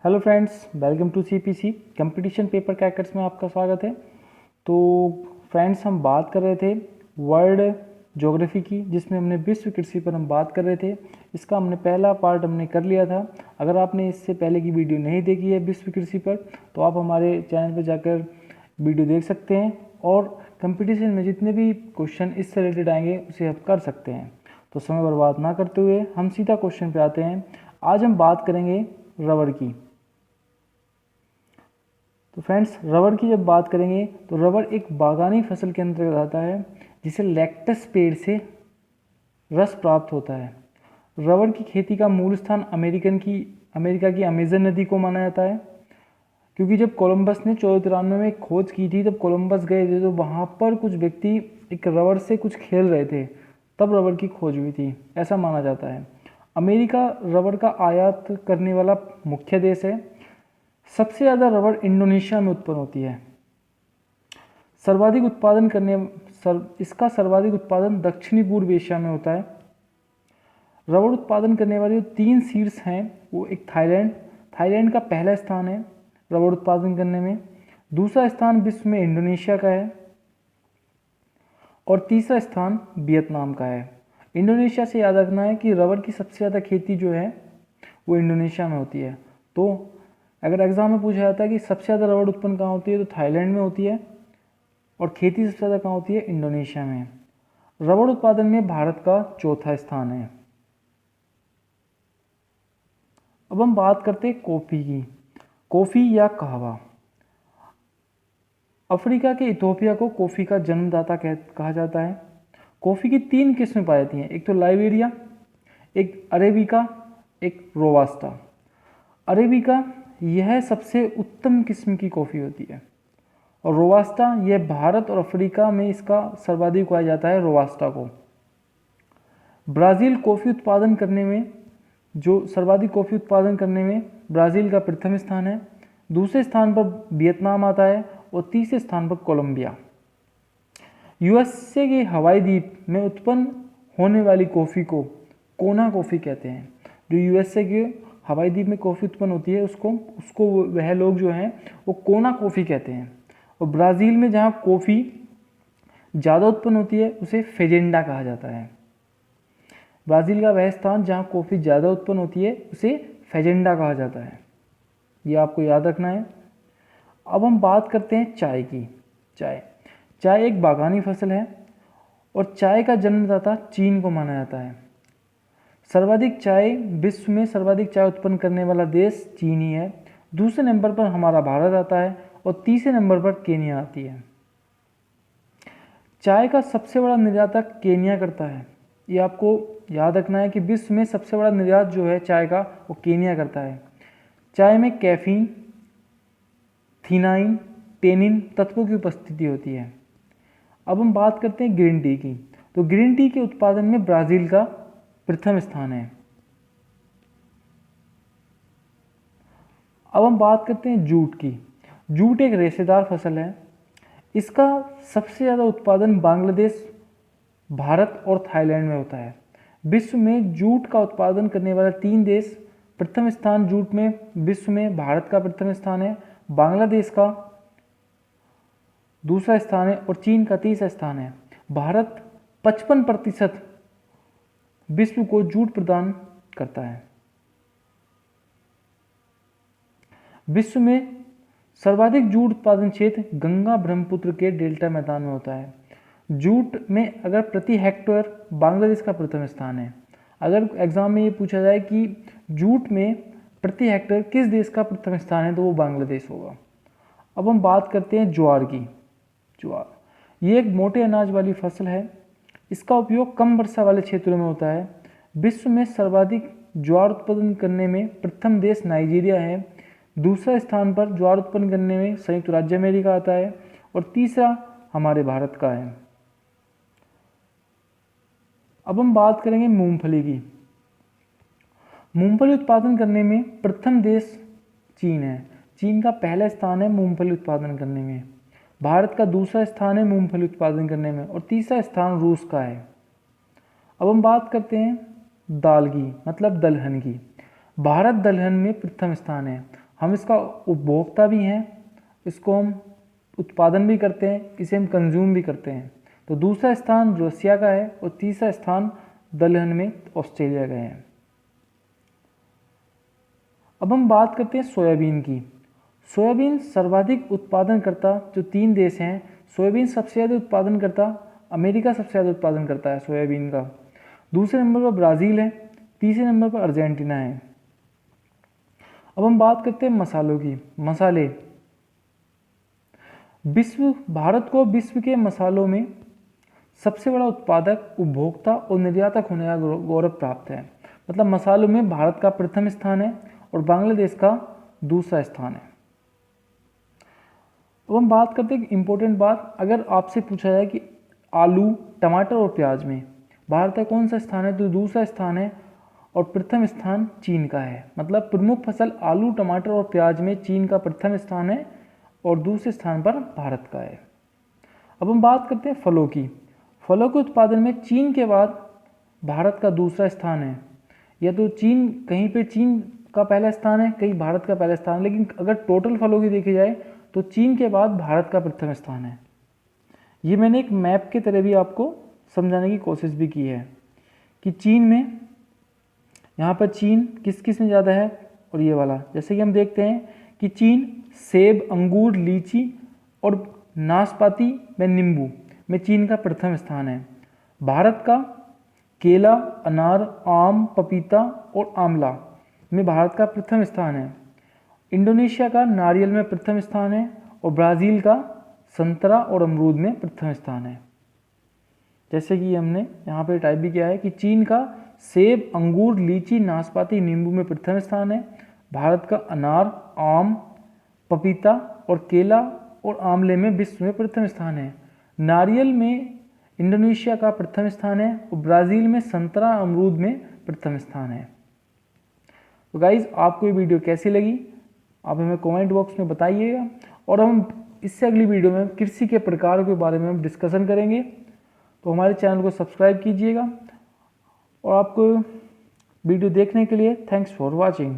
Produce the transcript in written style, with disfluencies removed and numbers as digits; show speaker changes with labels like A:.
A: Hello friends, welcome to CPC competition paper crackers में आपका स्वागत है। तो फ्रेंड्स, हम बात कर रहे थे वर्ल्ड ज्योग्राफी की, जिसमें हमने विश्व कृषि पर हम बात कर रहे थे। इसका हमने पहला पार्ट हमने कर लिया था। अगर आपने इससे पहले की वीडियो नहीं देखी है विश्व कृषि पर, तो आप हमारे चैनल पर जाकर वीडियो देख सकते हैं और कंपटीशन में जितने भी क्वेश्चन इससे रिलेटेड आएंगे उसे आप कर सकते हैं। तो समय बर्बाद ना करते हुए हम सीधा क्वेश्चन पे आते हैं। आज हम बात करेंगे रबर की। तो फ्रेंड्स, रबर की जब बात करेंगे तो रबर एक बागानी फसल के अंतर्गत आता है, जिसे लैक्टस पेड़ से रस प्राप्त होता है। रबर की खेती का मूल स्थान अमेरिका की अमेजन नदी को माना जाता है, क्योंकि जब कोलंबस ने 1493 में खोज की थी, तब कोलंबस गए थे तो वहाँ पर कुछ व्यक्ति एक रबर से कुछ खेल रहे थे, तब रबर की खोज हुई थी, ऐसा माना जाता है। अमेरिका रबर का आयात करने वाला मुख्य देश है। सबसे ज़्यादा रबर इंडोनेशिया में उत्पन्न होती है। इसका सर्वाधिक उत्पादन दक्षिणी पूर्व एशिया में होता है। रबर उत्पादन करने वाले जो 3 शीर्ष हैं, वो एक थाईलैंड का पहला स्थान है रबर उत्पादन करने में। दूसरा स्थान विश्व में इंडोनेशिया का है और तीसरा स्थान वियतनाम का है। इंडोनेशिया से याद रखना है कि रबर की सबसे ज़्यादा खेती जो है वो इंडोनेशिया में होती है। तो अगर एग्जाम में पूछा जाता है कि सबसे ज़्यादा रबर उत्पन्न कहाँ होती है, तो थाईलैंड में होती है और खेती सबसे ज़्यादा कहाँ होती है, इंडोनेशिया में। रबर उत्पादन में भारत का चौथा स्थान है। अब हम बात करते हैं कॉफ़ी की। कॉफ़ी या कहवा। अफ्रीका के इथोपिया को कॉफ़ी का जन्मदाता कहा जाता है। कॉफ़ी की 3 किस्में पाई जाती हैं, एक तो लाइबेरिया, एक अरेबिका, एक रोवास्टा। अरेबिका यह सबसे उत्तम किस्म की कॉफ़ी होती है और रोवास्टा यह भारत और अफ्रीका में इसका सर्वाधिक उगाया जाता है, रोवास्टा को। ब्राज़ील कॉफ़ी उत्पादन करने में सर्वाधिक कॉफ़ी उत्पादन करने में ब्राज़ील का प्रथम स्थान है। दूसरे स्थान पर वियतनाम आता है और तीसरे स्थान पर कोलंबिया। यूएसए के हवाई द्वीप में उत्पन्न होने वाली कॉफ़ी को कोना कॉफ़ी कहते हैं। जो यूएसए के हवाई द्वीप में कॉफ़ी उत्पन्न होती है उसको वह लोग जो हैं वो कोना कॉफ़ी कहते हैं। और ब्राज़ील में जहाँ कॉफ़ी ज़्यादा उत्पन्न होती है उसे फेजेंडा कहा जाता है। ब्राज़ील का वह स्थान जहाँ कॉफ़ी ज़्यादा उत्पन्न होती है उसे फेजेंडा कहा जाता है, ये आपको याद रखना है। अब हम बात करते हैं चाय की। चाय एक बागानी फसल है और चाय का जन्मदाता चीन को माना जाता है। विश्व में सर्वाधिक चाय उत्पन्न करने वाला देश चीन ही है। दूसरे नंबर पर हमारा भारत आता है और तीसरे नंबर पर केन्या आती है। चाय का सबसे बड़ा निर्यातक केन्या करता है। ये आपको याद रखना है कि विश्व में सबसे बड़ा निर्यात जो है चाय का, वो केन्या करता है। चाय में कैफीन, थीनाइन, टेनिन तत्वों की उपस्थिति होती है। अब हम बात करते हैं ग्रीन टी की। तो ग्रीन टी के उत्पादन में ब्राज़ील का प्रथम स्थान है। अब हम बात करते हैं जूट की। जूट एक रेशेदार फसल है। इसका सबसे ज़्यादा उत्पादन बांग्लादेश, भारत और थाईलैंड में होता है। विश्व में जूट का उत्पादन करने वाले 3 देश, प्रथम स्थान जूट में विश्व में भारत का प्रथम स्थान है, बांग्लादेश का दूसरा स्थान है और चीन का तीसरा स्थान है। भारत 55% विश्व को जूट प्रदान करता है। विश्व में सर्वाधिक जूट उत्पादन क्षेत्र गंगा ब्रह्मपुत्र के डेल्टा मैदान में होता है। जूट में अगर प्रति हेक्टेयर बांग्लादेश का प्रथम स्थान है। अगर एग्जाम में ये पूछा जाए कि जूट में प्रति हेक्टेयर किस देश का प्रथम स्थान है, तो वो बांग्लादेश होगा। अब हम बात करते हैं ज्वार की। ज्वार ये एक मोटे अनाज वाली फसल है। इसका उपयोग कम वर्षा वाले क्षेत्रों में होता है। विश्व में सर्वाधिक ज्वार उत्पादन करने में प्रथम देश नाइजीरिया है। दूसरा स्थान पर ज्वार उत्पन्न करने में संयुक्त राज्य अमेरिका आता है और तीसरा हमारे भारत का है। अब हम बात करेंगे मूंगफली की। मूंगफली उत्पादन करने में प्रथम देश चीन है। चीन का पहला स्थान है मूंगफली उत्पादन करने में। भारत का दूसरा स्थान है मूंगफली उत्पादन करने में और तीसरा स्थान रूस का है। अब हम बात करते हैं दाल की, मतलब दलहन की। भारत दलहन में प्रथम स्थान है। हम इसका उपभोक्ता भी हैं, इसको हम उत्पादन भी करते हैं, इसे हम कंज्यूम भी करते हैं। तो दूसरा स्थान रसिया का है और तीसरा स्थान दलहन में ऑस्ट्रेलिया का है। अब हम बात करते हैं सोयाबीन की। सोयाबीन सर्वाधिक उत्पादनकर्ता जो 3 देश हैं, सोयाबीन सबसे ज़्यादा उत्पादनकर्ता अमेरिका सबसे ज़्यादा उत्पादन करता है सोयाबीन का। दूसरे नंबर पर ब्राज़ील है, तीसरे नंबर पर अर्जेंटीना है। अब हम बात करते हैं मसालों की। मसाले, भारत को विश्व के मसालों में सबसे बड़ा उत्पादक, उपभोक्ता और निर्यातक होने का गौरव प्राप्त है। मतलब मसालों में भारत का प्रथम स्थान है और बांग्लादेश का दूसरा स्थान है। अब हम बात करते हैं इम्पोर्टेंट बात, अगर आपसे पूछा जाए कि आलू, टमाटर और प्याज में भारत का कौन सा स्थान है, तो दूसरा स्थान है और प्रथम स्थान चीन का है। मतलब प्रमुख फसल आलू, टमाटर और प्याज में चीन का प्रथम स्थान है और दूसरे स्थान पर भारत का है। अब हम बात करते हैं फलों की। फलों के उत्पादन में चीन के बाद भारत का दूसरा स्थान है। या तो चीन, कहीं पे चीन का पहला स्थान है, कहीं भारत का पहला स्थान, लेकिन अगर टोटल फलों की देखी जाए तो चीन के बाद भारत का प्रथम स्थान है। ये मैंने एक मैप के तरह भी आपको समझाने की कोशिश भी की है कि चीन में, यहाँ पर चीन किस किस में ज़्यादा है और ये वाला। जैसे कि हम देखते हैं कि चीन सेब, अंगूर, लीची और नाशपाती व नींबू में चीन का प्रथम स्थान है। भारत का केला, अनार, आम, पपीता और आंवला में भारत का प्रथम स्थान है। इंडोनेशिया का नारियल में प्रथम स्थान है और ब्राज़ील का संतरा और अमरूद में प्रथम स्थान है। जैसे कि हमने यहाँ पे टाइप भी किया है कि चीन का सेब, अंगूर, लीची, नाशपाती, नींबू में प्रथम स्थान है। भारत का अनार, आम, पपीता और केला और आंवले में विश्व में प्रथम स्थान है। नारियल में इंडोनेशिया का प्रथम स्थान है और ब्राज़ील में संतरा, अमरूद में प्रथम स्थान है। तो गाइज़, आपको ये वीडियो कैसी लगी आप हमें कमेंट बॉक्स में बताइएगा और हम इससे अगली वीडियो में कृषि के प्रकारों के बारे में हम डिस्कशन करेंगे। तो हमारे चैनल को सब्सक्राइब कीजिएगा और आपको वीडियो देखने के लिए थैंक्स फॉर वॉचिंग।